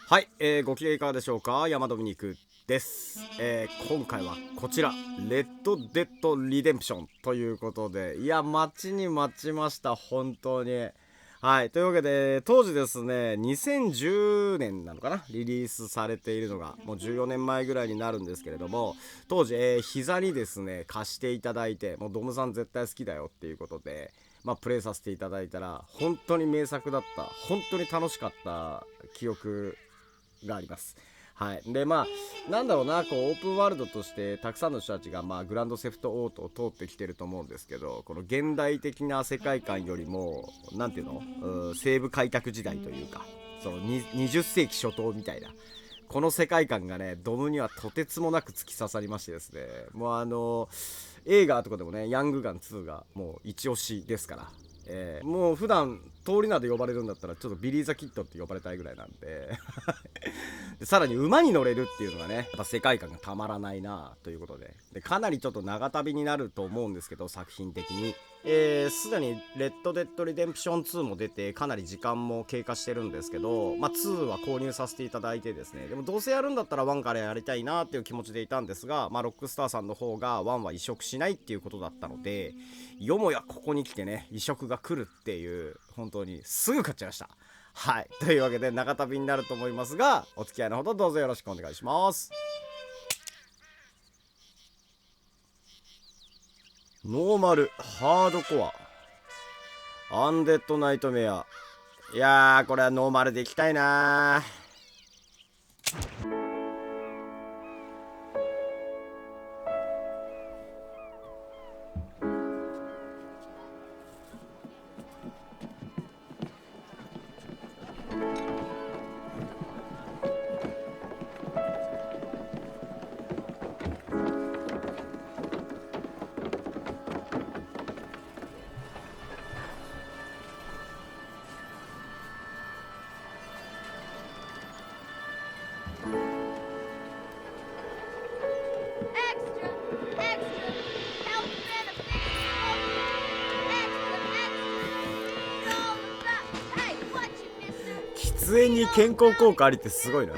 はい、ご機嫌いかがでしょうか。山ドミニクです。今回はこちらレッドデッドリデンプションということで、いや待ちに待ちました、本当に。はい、というわけで当時ですね、2010年なのかな、リリースされているのがもう14年前ぐらいになるんですけれども、当時、膝にですね貸していただいて、もうドムさん絶対好きだよっていうことで、プレイさせていただいたら本当に名作だった、本当に楽しかった記憶があります。はい、でなんだろうな、こうオープンワールドとしてたくさんの人たちがグランドセフトオートを通ってきてると思うんですけど、この現代的な世界観よりもなんていうの、西部開拓時代というか、その20世紀初頭みたいなこの世界観がね、ドムにはとてつもなく突き刺さりましてですね、もう映画とかでもね、ヤングガン2がもう一押しですから、もう普段通り名で呼ばれるんだったらちょっとビリー・ザ・キッドって呼ばれたいぐらいなんででさらに馬に乗れるっていうのがね、やっぱ世界観がたまらないなということで、かなりちょっと長旅になると思うんですけど、作品的にすでにレッドデッドリデンプション2も出てかなり時間も経過してるんですけど、2は購入させていただいてですね、でもどうせやるんだったら1からやりたいなっていう気持ちでいたんですが、ロックスターさんの方が1は移植しないっていうことだったので、よもやここに来てね移植が来るっていう、本当にすぐ買っちゃいました。はい、というわけで長旅になると思いますが、お付き合いのほどどうぞよろしくお願いします。ノーマル、ハードコア、アンデッドナイトメア。いやー、これはノーマルでいきたいなー。喫煙に健康効果ありってすごいな。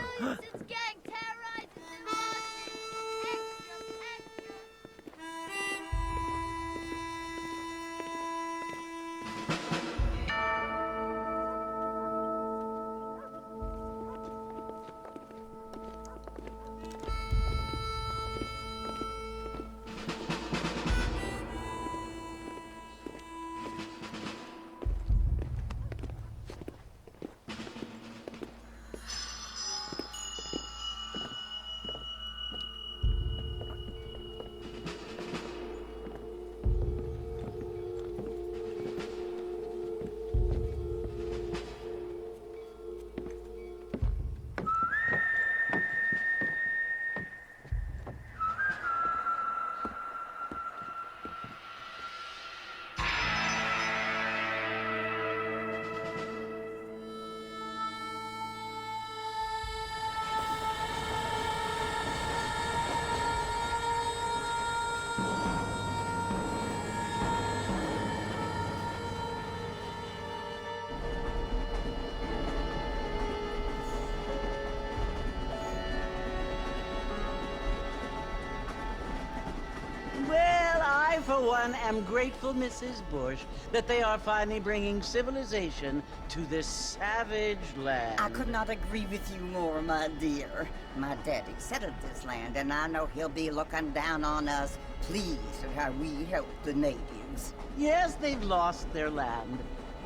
For one, am grateful, Mrs. Bush, that they are finally bringing civilization to this savage land. I could not agree with you more, my dear. My daddy settled this land, and I know he'll be looking down on us, pleased at how we help the natives. Yes, they've lost their land,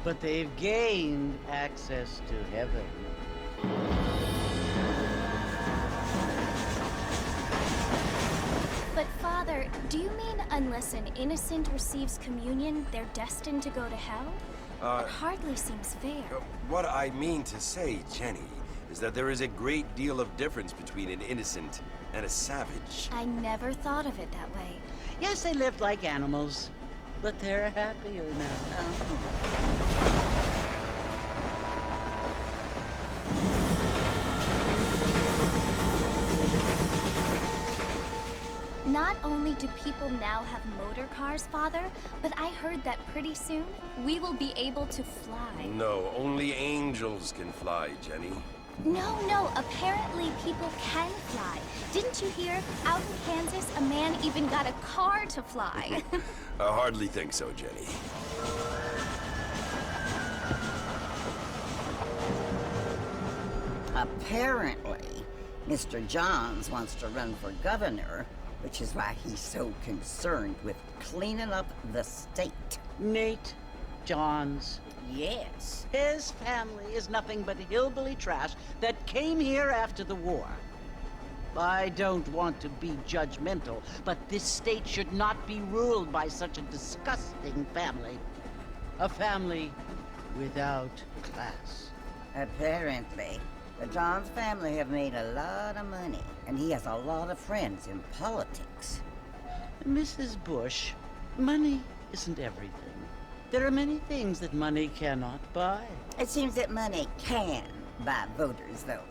but they've gained access to heaven. But Father, do you mean unless an innocent receives communion, they're destined to go to hell? It hardly seems fair. What I mean to say, Jenny, is that there is a great deal of difference between an innocent and a savage. I never thought of it that way. Yes, they lived like animals. but they're happier now. Not only do people now have motor cars, Father, but I heard that pretty soon we will be able to fly. No, only angels can fly, Jenny. No, apparently people can fly. Didn't you hear? Out in Kansas, a man even got a car to fly. I hardly think so, Jenny. Apparently, Mr. Johns wants to run for governor, which is why he's so concerned with cleaning up the state. Nate Johns. Yes. His family is nothing but hillbilly trash that came here after the war. I don't want to be judgmental, but this state should not be ruled by such a disgusting family. A family without class. Apparently, the Johns family have made a lot of money, and he has a lot of friends in politics. Mrs. Bush, money isn't everything. There are many things that money cannot buy. It seems that money can buy voters, though.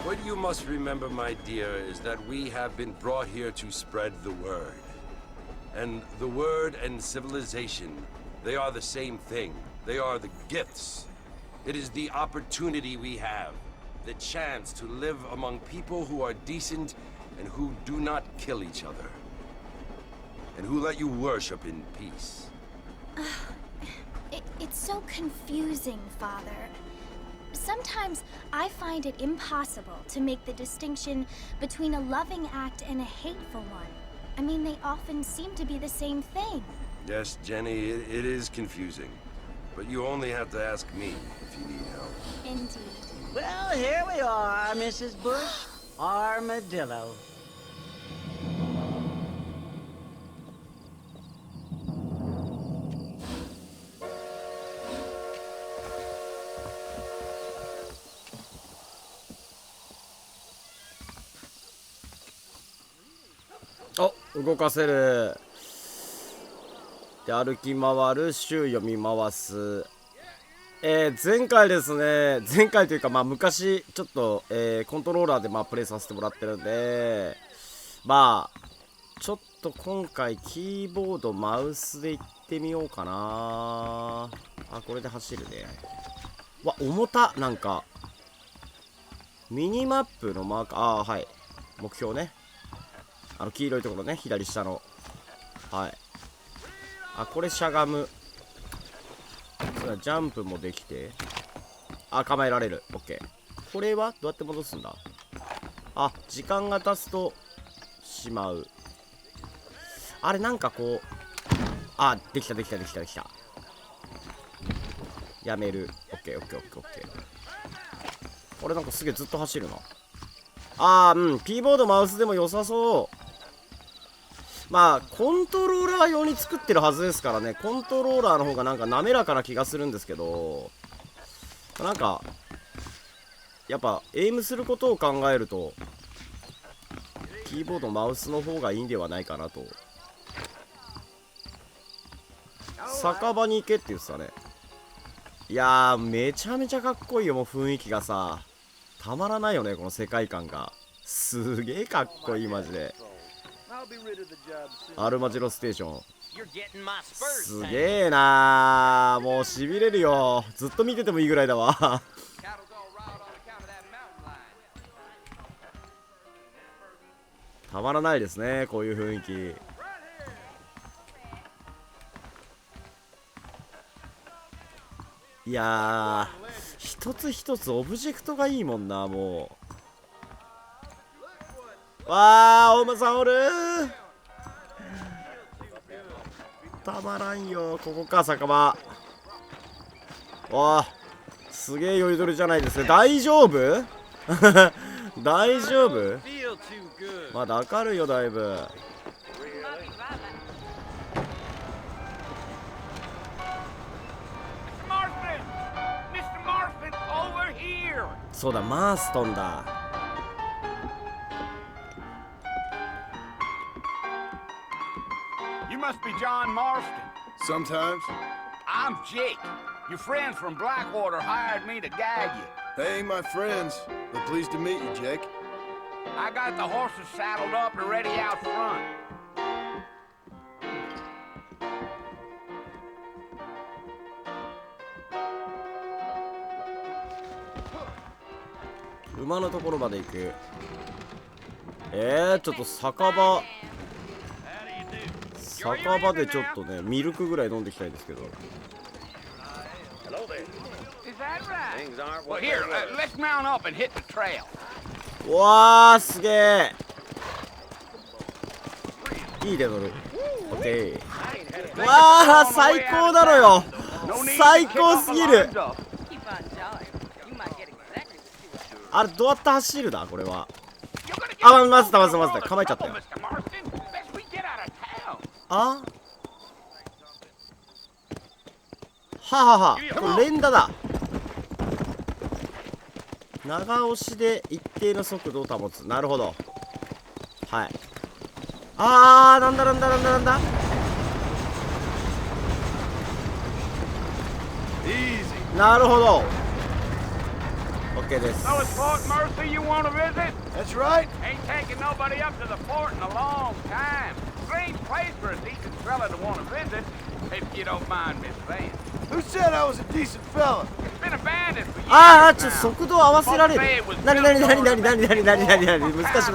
What you must remember, my dear, is that we have been brought here to spread the word. And the word and civilization, they are the same thing. They are the gifts. It is the opportunity we have, the chance to live among people who are decent and who do not kill each other, and who let you worship in peace. It's so confusing, Father. Sometimes I find it impossible to make the distinction between a loving act and a hateful one. I mean, they often seem to be the same thing. Yes, Jenny, it is confusing. But you only have to ask me if you need help. Indeed. Well, here we are, Mrs. Bush. Armadillo.お、動かせる。で、歩き回る、周囲を見回す。前回ですね、前回というか、まあ昔ちょっと、コントローラーでプレイさせてもらってるんで、まあちょっと今回キーボードマウスで行ってみようかな。あ、これで走るね。わ、重た。なんかミニマップのマーカー、あー、はい、目標ね。黄色いところね、左下の。はい。あ、これしゃがむ。ジャンプもできて。あ、構えられる。オッケー。これはどうやって戻すんだ。あ、時間が経つとしまう。あれ、なんかこう、あ、できた。やめる。オッケー。これなんかすげえずっと走るな。あー、うん、キーボードマウスでも良さそう。まあコントローラー用に作ってるはずですからね。コントローラーの方がなんか滑らかな気がするんですけど、なんかやっぱエイムすることを考えるとキーボードマウスの方がいいんではないかなと。酒場に行けって言ってたね。いやー、めちゃめちゃかっこいいよ。もう雰囲気がさたまらないよね。この世界観がすげえかっこいい。マジでアルマジロステーションすげえなー。もうしびれるよ。ずっと見ててもいいぐらいだわたまらないですね、こういう雰囲気。いやー、一つ一つオブジェクトがいいもんな。もうわー、お馬さんおるー。たまらんよ。ここか、酒場。わあ、すげえ酔いどれじゃないですね。大丈夫大丈夫。まだ明るいよ、だいぶ。そうだ、マーストンだ。You must be John Marston. Sometimes. I'm Jake. Your friends from Blackwater hired me to guide you. They ain't my friends, but pleased to meet you, Jake. I got the horses saddled up and ready out front. 馬のところまで行く。ちょっと酒場でちょっとねミルクぐらい飲んでいきたいんですけど。 Is that right? Well, here, let's mount up and hit the trail. わーすげえ。いいで乗る。オッケー。わー最高だろよ。最高すぎる。あれどうやって走るだこれは。あ、まず構えちゃったよ。あははは、これ連打だ。長押しで一定の速度を保つ。なるほど。はい。なんだなるほど。 OK です。 So it's Fort Mercer you want to visit? That's right. Ain't taking nobody up to the fort in a long time. Strange place for a decent fella to want to visit, if you don't mind me saying. Who said I was a decent fella? It's been abandoned for years ちょっと now. 速度合わせられる。なに難しい。ちょ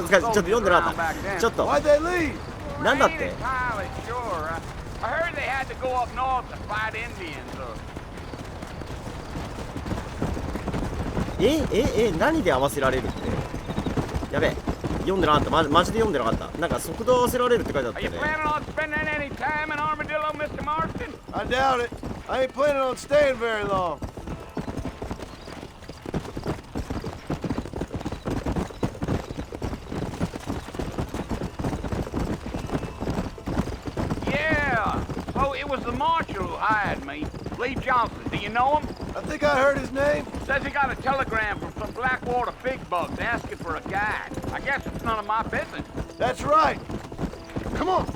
っと読んでなかった。ちょっと Why'd they leave? なんだって。 Ain't entirely sure. I heard they had to go up north to fight Indians or... 何で合わせられるって。やべえ、読んでなかった。マジで読んでなかった。なんか速度合わせられるって書いてあった Are you ね。 planning on spending any time in Armadillo, Mr. Marston? I doubt it. I ain't planning on staying very long. Yeah. So it was the marshal who hired me. Lee Johnson. Do you know him? I think I heard his name. Says he got a telegram from some Blackwater big bugs asking for a guide. I guess it's none of my business. That's right. Come on.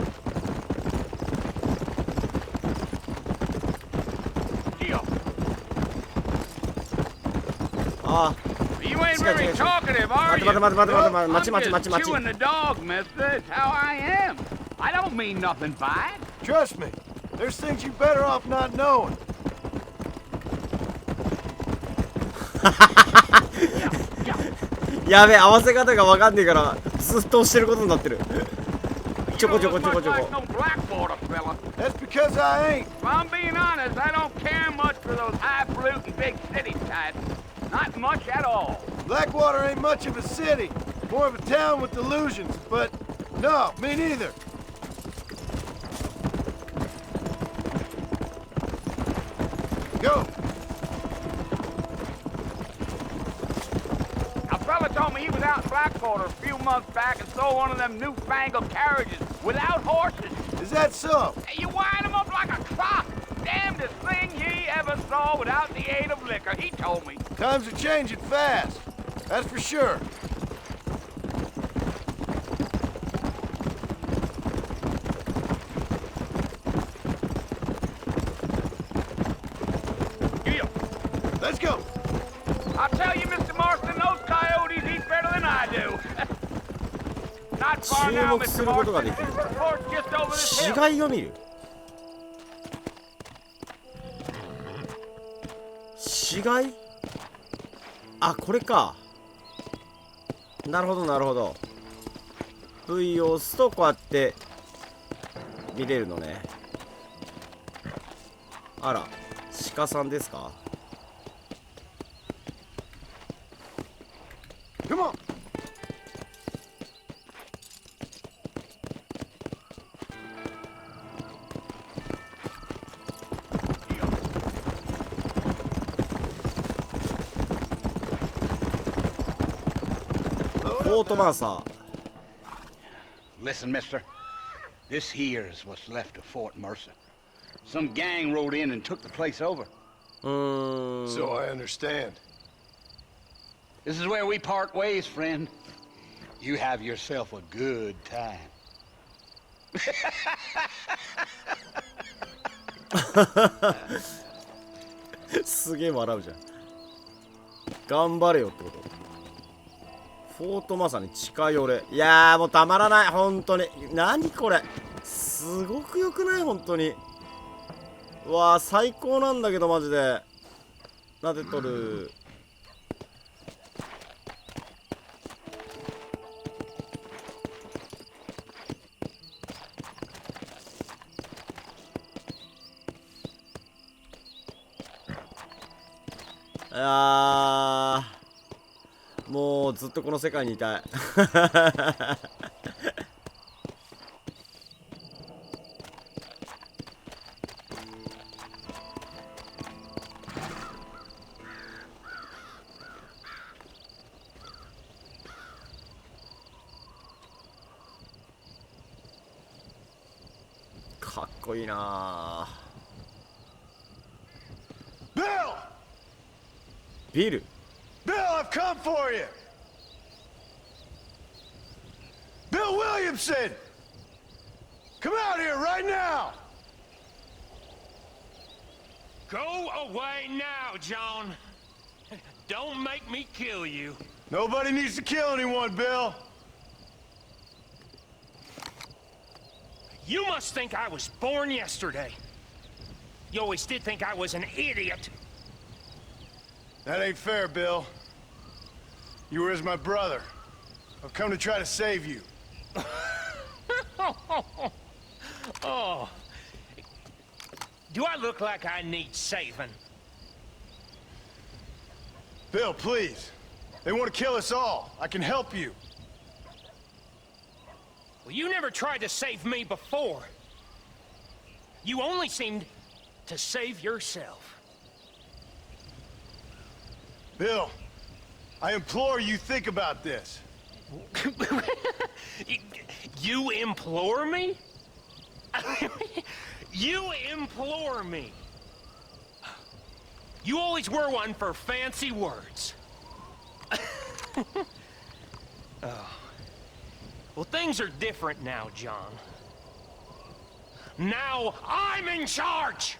Gio. あ You ain't very talkative, are you? 待て I'm just chewing the dog, mister. It's how I am. I don't mean nothing by it. Trust me. There's things you better off not knowing. やべえ、合わせ方がわかんねえからずっと押してることになってる。ちょこ。 You don't look much like no Blackwater fella. That's because I ain't. If I'm being honest, I don't care much for those highfalutin big city types. Not much at all. Blackwater ain't much of a city. More of a town with delusions, but no, me neither. Go. A fella told me he was out in Blackwater a few months back and saw one of them newfangled carriages without horses. Is that so? Hey, you wind them up like a clock. Damnedest thing ye ever saw without the aid of liquor, he told me. Times are changing fast. That's for sure. Gil, Let's go. I'll tell you, Mr. Marston, those coyotes eat better than I do. Not far now, 注目す Mr. ることが Marston. できる。 Fort's just over this 死 hill. 骸を見る。死骸？あ、これか。なるほど。V を押すとこうやって見れるのね。あら、鹿さんですか？ Come on. Fort Mercer. Listen, mister. This here's what's left of Fort Mercer. Some gang rode in and took the place over. So I understand. This is where we part ways, friend. You have yourself a good time. すげえ笑うじゃん。頑張れよってこと。フォートマサに近寄れ。いやーもうたまらない本当に。何これすごくよくない本当に。うわー最高なんだけどマジで。なでとる。いやもうずっとこの世界にいたい。かっこいいな。ビル Bill, I've come for you! Bill Williamson! Come out here right now! Go away now, John. Don't make me kill you. Nobody needs to kill anyone, Bill. You must think I was born yesterday. You always did think I was an idiot. That ain't fair, Bill. You were as my brother. I've come to try to save you. Oh. Do I look like I need saving? Bill, please. They want to kill us all. I can help you. Well, you never tried to save me before. You only seemed to save yourself. Bill, I implore you think about this. You implore me? You implore me. You always were one for fancy words. Oh. Well, things are different now, John. Now I'm in charge!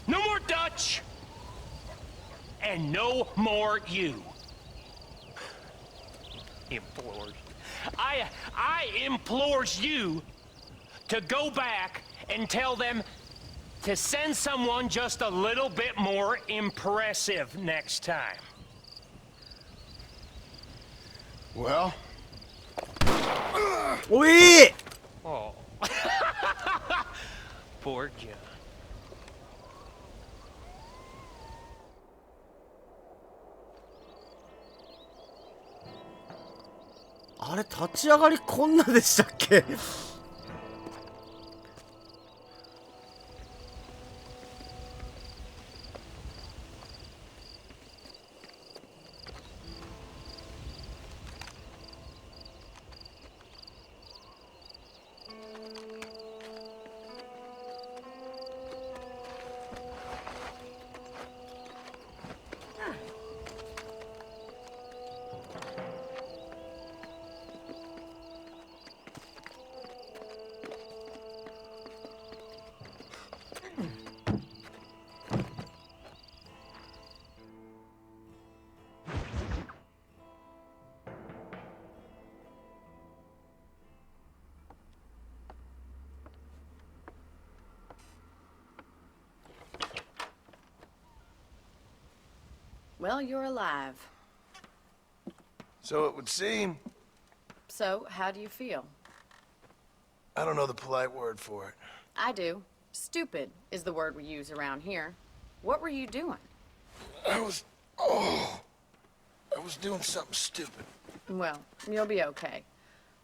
No more Dutch! And no more you. Implores. I implores you to go back and tell them to send someone just a little bit more impressive next time. Well? Oui! Oh. Poor John. あれ立ち上がりこんなでしたっけ？Well, you're alive. So it would seem. So, how do you feel? I don't know the polite word for it. I do. Stupid is the word we use around here. What were you doing? I was doing something stupid. Well, you'll be okay.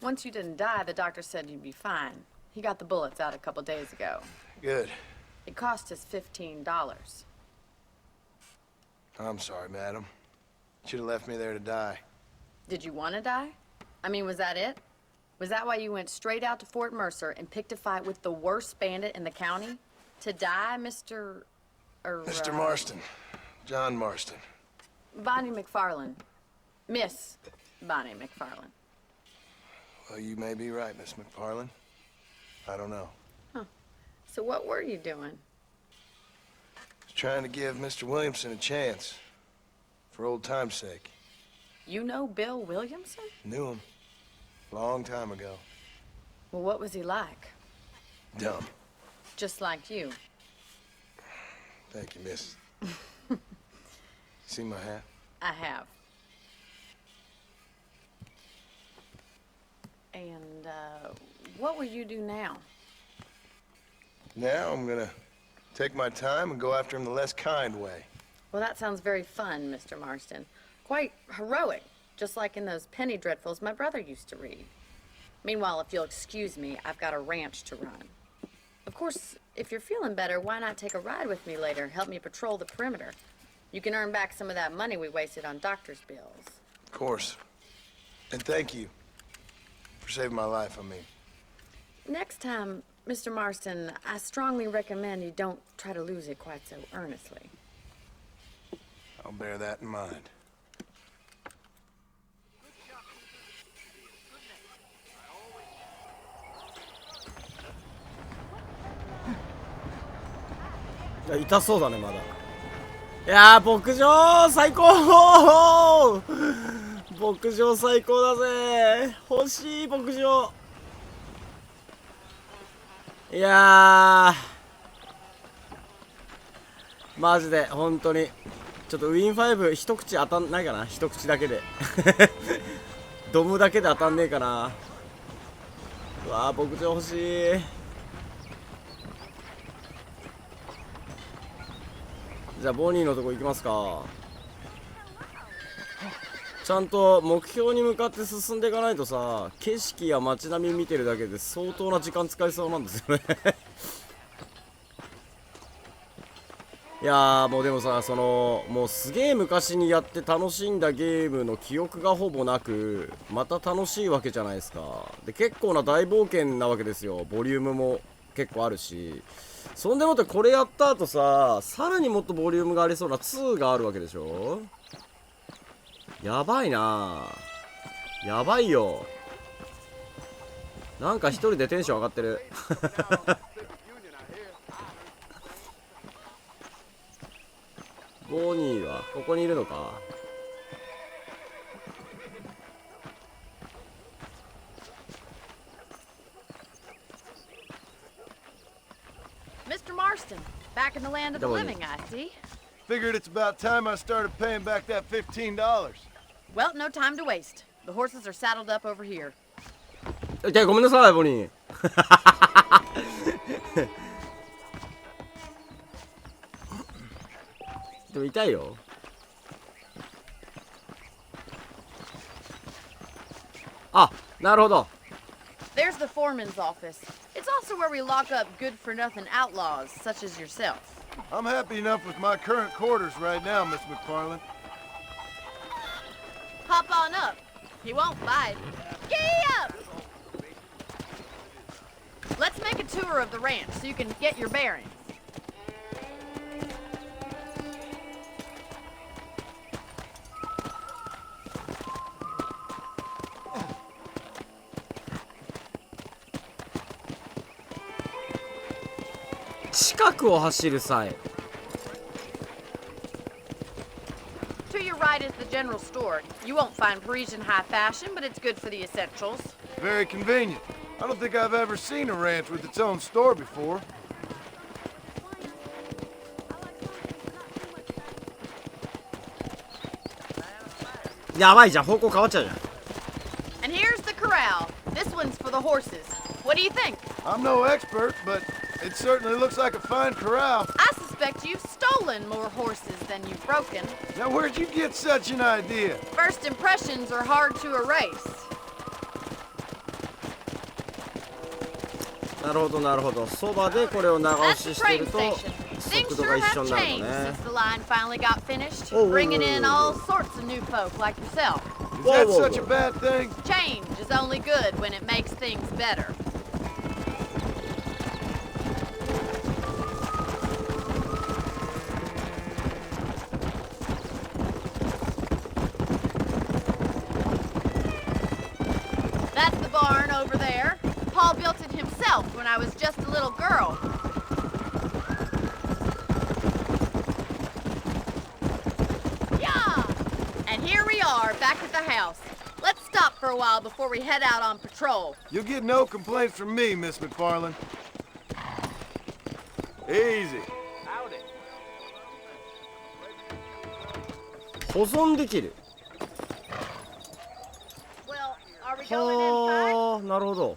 Once you didn't die, the doctor said you'd be fine. He got the bullets out a couple days ago. Good. It cost us $15. I'm sorry, madam. Should have left me there to die. Did you want to die? I mean, was that it? Was that why you went straight out to Fort Mercer and picked a fight with the worst bandit in the county? To die, Mr. Mr. Marston. John Marston. Bonnie McFarlane. Miss Bonnie McFarlane. Well, you may be right, Miss McFarland. I don't know. Huh. So what were you doing? Just trying to give Mr. Williamson a chance. For old time's sake. You know Bill Williamson? Knew him. Long time ago. Well, what was he like? Dumb. Just like you. Thank you, miss. See my hat? I have. And, what will you do now? Now I'm gonna take my time and go after him the less kind way. Well, that sounds very fun, Mr. Marston. Quite heroic, just like in those penny dreadfuls my brother used to read. Meanwhile, if you'll excuse me, I've got a ranch to run. Of course, if you're feeling better, why not take a ride with me later? Help me patrol the perimeter. You can earn back some of that money we wasted on doctor's bills. Of course. And thank you for saving my life, I mean. Next time, Mr. Marston, I strongly recommend you don't try to lose it quite so earnestly. I'll bear that in mind.いや痛そうだねまだ。いやー牧場最高牧場最高だぜ。欲しい牧場。いやーマジで本当にちょっとウィン5一口当たんないかな。一口だけでドムだけで当たんねえかな。うわー牧場欲しい。じゃあボニーのとこ行きますか。ちゃんと目標に向かって進んでいかないとさ、景色や街並み見てるだけで相当な時間使いそうなんですよねいやーもうでもさ、もうすげえ昔にやって楽しんだゲームの記憶がほぼなく、また楽しいわけじゃないですか。で結構な大冒険なわけですよ。ボリュームも結構あるし、そんでもってこれやった後さ、さらにもっとボリュームがありそうな2があるわけでしょ。やばいなぁ。やばいよ。なんか一人でテンション上がってるボニーはここにいるのか。Mr. Marston, back in the land of the living, I see. Figured it's about time I started paying back that $15. Well, no time to waste. The horses are saddled up over here. じゃあごめんなさいボニーでも痛いよ。あ、なるほど。There's the foreman's office. It's also where we lock up good-for-nothing outlaws, such as yourself. I'm happy enough with my current quarters right now, Miss McFarland. Hop on up. He won't bite. Giddy up! Let's make a tour of the ranch so you can get your bearings. To 近くを走る際。To your right is the general store. You won't find Parisian high fashion, but it's good for the essentials. Very convenient. I don't think I've ever seen a ranch with its own store before. やばいじゃん、方向変わっちゃうじゃん。And here's the corral. This one's for the horses. What do you think? I'm no expert, but it certainly looks like a fine corral. I suspect you've stolen more horses than you've broken. Now, where'd you get such an idea? First impressions are hard to erase. なるほどなるほど。そばでこれを長押 That's し the してる train と station. 速 Things 度 sure が一緒 have になる changed のね since。the line finally got finished, Whoa, whoa, bringing in whoa, all whoa. sorts of new folk like yourself. Is Whoa, that whoa, such a whoa. bad thing? Change is only good when it makes things better. That's the barn. over there. Paul built it himself when I was just a little girl. Yeah! And here we are, back at the house. Let's stop for a while before we head out on patrol. You'll get no complaints from me, Miss McFarland. Easy. 保存できる。 Well, are we going inside? はあ、なるほど。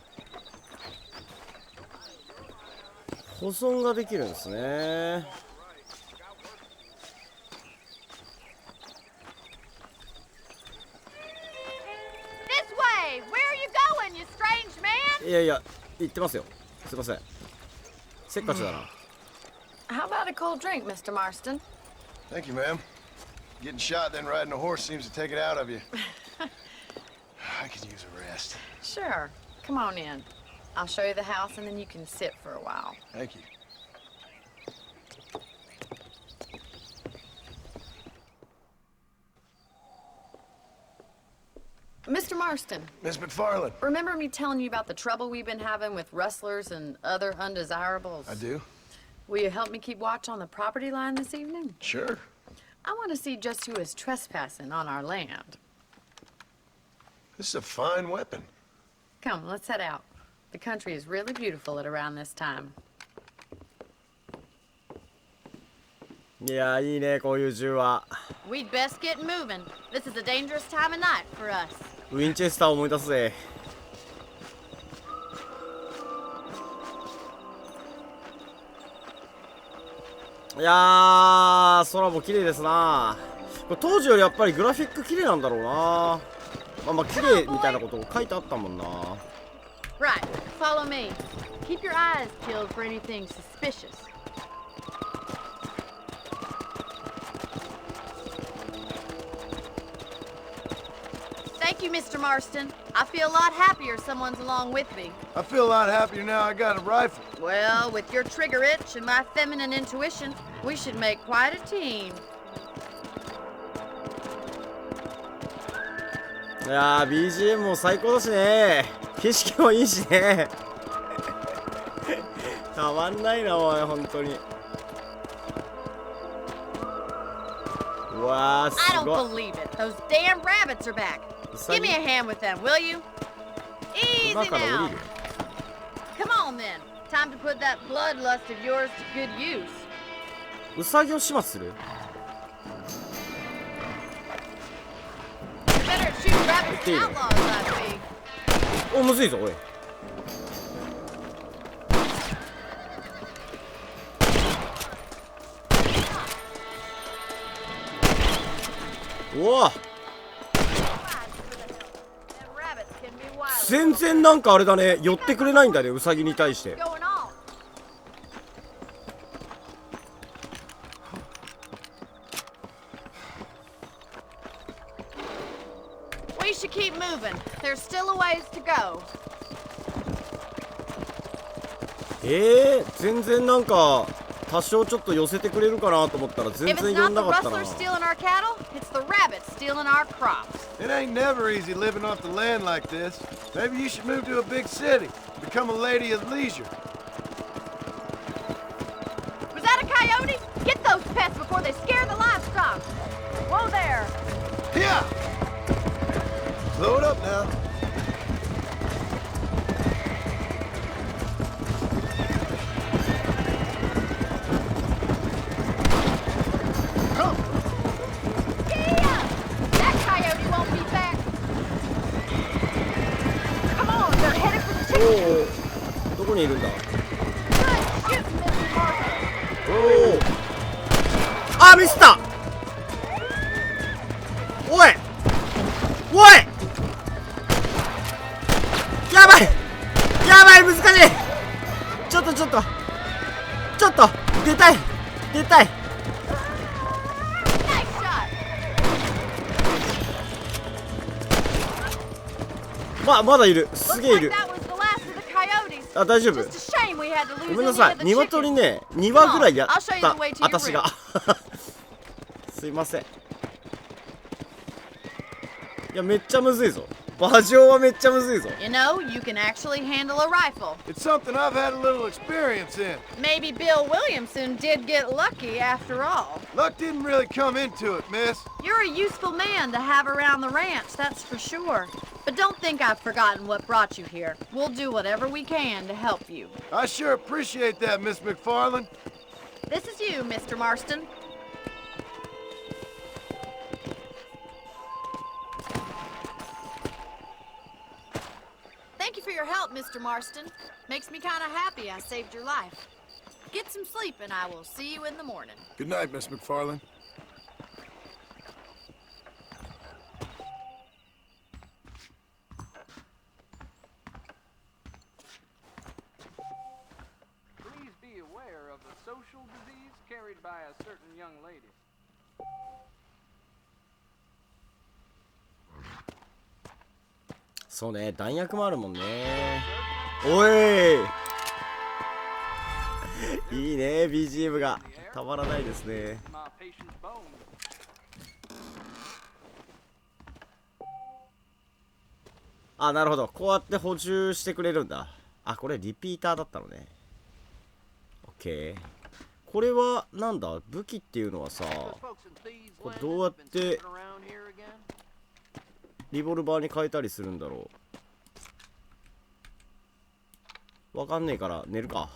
保存ができるんですね。This way! Where are you going, you strange man? いやいや、行ってますよ。すいません。せっかちだな。How about a cold drink, Mr. Marston? Thank you, ma'am. Getting shot, then riding a horse seems to take it out of you. I could use a rest. Sure. Come on in. I'll show you the house and then you can sit for a while. Thank you. Mr. Marston, Miss McFarland. remember me telling you about the trouble we've been having with rustlers and other undesirables? I do. Will you help me keep watch on the property line this evening? Sure. I want to see just who is trespassing on our land. This is a fine weapon. Come, let's head out. The country is really beautiful at around this time. いや、いいね、こういう銃は。 We'd best get moving. This is a dangerous time of night for us. ウィンチェスターを思い出すぜ。いやー、空も綺麗ですな。これ当時よりやっぱりグラフィック綺麗なんだろうな。まあ綺麗みたいなこと書いてあったもんな。 Right, follow me. Keep your eyes peeled for anything suspicious. Thank you, Mr. Marston. I feel a lot happier someone's along with me. I feel a lot happier now I got a rifle. Well, with your trigger itch and my feminine intuition, we should make quite a team. いやー BGM も最高だしね。景色もいいしね。たまんないなおい、本当に。うわー、 I す don't ごい。 believe it. Those damn rabbits are back. Give me a hand with them, will you? Easy 馬から降 now. りる。 Come on then. Time to put that bloodlust of yours to good use. ウサギを始末する。 You're better at shooting rabbits than outlaws, I think. お、むずいぞおい。おお、 Them rabbits can be wild. 全然なんかあれだね、寄ってくれないんだね、ウサギに対して。 Going on. We should keep moving. There's still a ways to go. 全然なんか多少ちょっと寄せてくれるかなと思ったら全 If 然 it's 寄ん not な the かったな。 rustlers stealing our cattle, it's the rabbits stealing our crops. It ain't never easy living off the land like this. Maybe you should move to a big city. Become a lady of leisure. Was that a coyote? Get those pests before they scare the livestock. Whoa there. Yeah! Slow it up now. Come! Yeah! That coyote won't be back. Come on, they're headed for the お chicken. お、どこにいるんだ。 Good shooting, Mrs. Martin. おお、あ、ミスった。おいおい、やばいやばい、難しい。ちょっと出たい。 Nice shot. まだいる。す Looks げえい like る。 that was the last of the coyotes. あ、大丈夫。 Just a shame we had to lose ごめんな any さい、 of the 鶏 chickens. ね、2羽ぐらいやっ I'll show you た the way to your 私が。すいません。いや、めっちゃむずいぞ。馬上はめっちゃむずいぞ。 You know, you can actually handle a rifle. It's something I've had a little experience in. Maybe Bill Williamson did get lucky after all. Luck didn't really come into it, miss. You're a useful man to have around the ranch, that's for sure. But don't think I've forgotten what brought you here. We'll do whatever we can to help you. I sure appreciate that, Miss McFarland. This is you, Mr. Marston. Thank you for your help, Mr. Marston. Makes me kind of happy I saved your life. Get some sleep and I will see you in the morning. Good night, Miss McFarland. Please be aware of the social disease carried by a certain young lady. そうね、弾薬もあるもんね。おいいいね、 BGM がたまらないですね。 My patient's bones. あ、なるほど、こうやって補充してくれるんだ。あ、これリピーターだったのね。 OK。 これはなんだ、武器っていうのはさ、これどうやってリボルバーに変えたりするんだろう。わかんねえから寝るか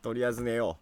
とりあえず寝よ